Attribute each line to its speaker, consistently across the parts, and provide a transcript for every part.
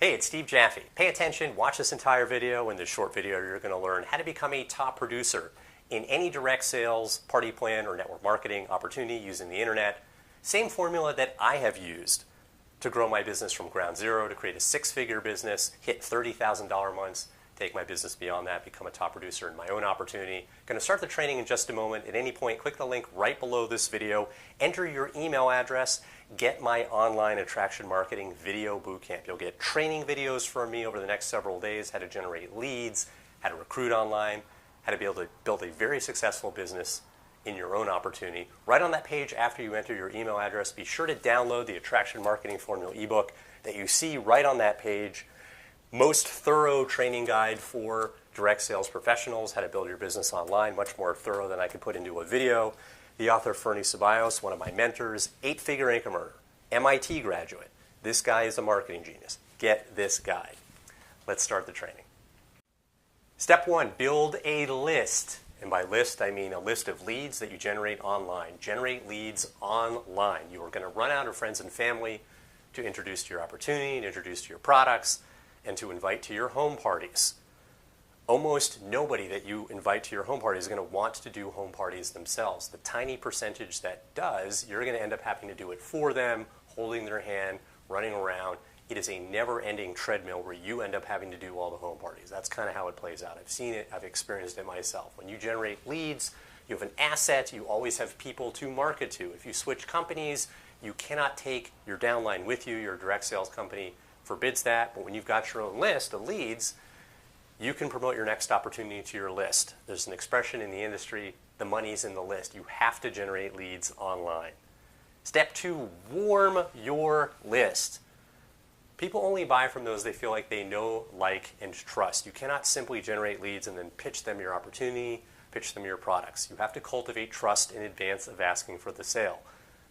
Speaker 1: Hey, it's Steve Jaffe. Pay attention, watch this entire video. In this short video, you're going to learn how to become a top producer in any direct sales, party plan, or network marketing opportunity using the internet. Same formula that I have used to grow my business from ground zero, to create a six-figure business, hit $30,000 months, take my business beyond that, become a top producer in my own opportunity. Going to start the training in just a moment. At any point, click the link right below this video, enter your email address, get my online attraction marketing video bootcamp. You'll get training videos from me over the next several days, how to generate leads, how to recruit online, how to be able to build a very successful business in your own opportunity. Right on that page after you enter your email address, be sure to download the Attraction Marketing Formula ebook that you see right on that page. Most thorough training guide for direct sales professionals, how to build your business online, much more thorough than I could put into a video. The author, Fernie Ceballos, one of my mentors, 8-figure income earner, MIT graduate. This guy is a marketing genius. Get this guide. Let's start the training. Step one, build a list. And by list, I mean a list of leads that you generate online. Generate leads online. You are going to run out of friends and family to introduce to your opportunity, to introduce to your products, and to invite to your home parties. Almost nobody that you invite to your home party is going to want to do home parties themselves. The tiny percentage that does, you're going to end up having to do it for them, holding their hand, running around. It is a never-ending treadmill where you end up having to do all the home parties. That's kind of how it plays out. I've seen it. I've experienced it myself. When you generate leads, you have an asset. You always have people to market to. If you switch companies, you cannot take your downline with you. Your direct sales company forbids that. But when you've got your own list of leads, you can promote your next opportunity to your list. There's an expression in the industry, the money's in the list. You have to generate leads online. Step two, warm your list. People only buy from those they feel like they know, like, and trust. You cannot simply generate leads and then pitch them your opportunity, pitch them your products. You have to cultivate trust in advance of asking for the sale.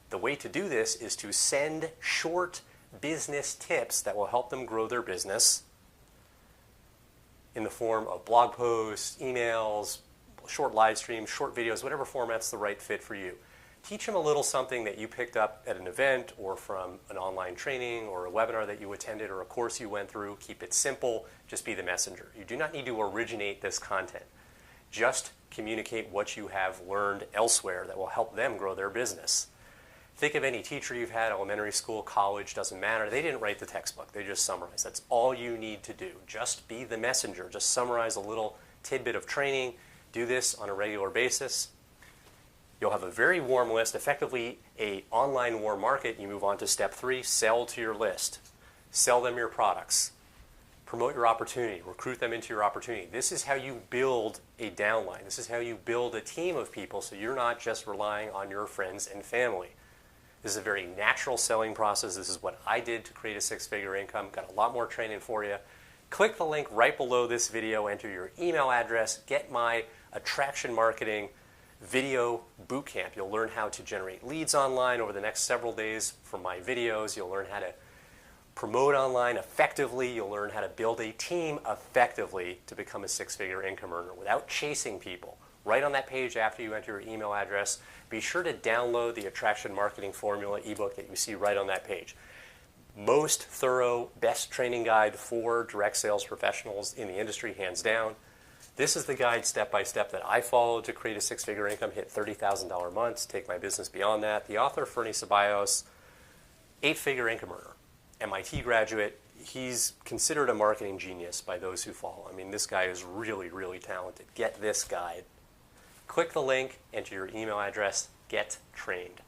Speaker 1: The way to do this is to send short business tips that will help them grow their business in the form of blog posts, emails, short live streams, short videos, whatever format's the right fit for you. Teach them a little something that you picked up at an event or from an online training or a webinar that you attended or a course you went through. Keep it simple. Just be the messenger. You do not need to originate this content. Just communicate what you have learned elsewhere that will help them grow their business. Think of any teacher you've had, elementary school, college, doesn't matter. They didn't write the textbook. They just summarized. That's all you need to do. Just be the messenger. Just summarize a little tidbit of training. Do this on a regular basis. You'll have a very warm list, effectively an online warm market. You move on to step three, sell to your list. Sell them your products. Promote your opportunity. Recruit them into your opportunity. This is how you build a downline. This is how you build a team of people so you're not just relying on your friends and family. This is a very natural selling process. This is what I did to create a six-figure income. Got a lot more training for you. Click the link right below this video. Enter your email address. Get my attraction marketing video bootcamp. You'll learn how to generate leads online over the next several days from my videos. You'll learn how to promote online effectively. You'll learn how to build a team effectively to become a six-figure income earner without chasing people. Right on that page after you enter your email address, be sure to download the Attraction Marketing Formula ebook that you see right on that page. Most thorough, best training guide for direct sales professionals in the industry, hands down. This is the guide step by step that I followed to create a six-figure income, hit $30,000 months, take my business beyond that. The author, Fernie Ceballos, 8-figure income earner, MIT graduate. He's considered a marketing genius by those who follow. I mean, this guy is really, really talented. Get this guide. Click the link, enter your email address, get trained.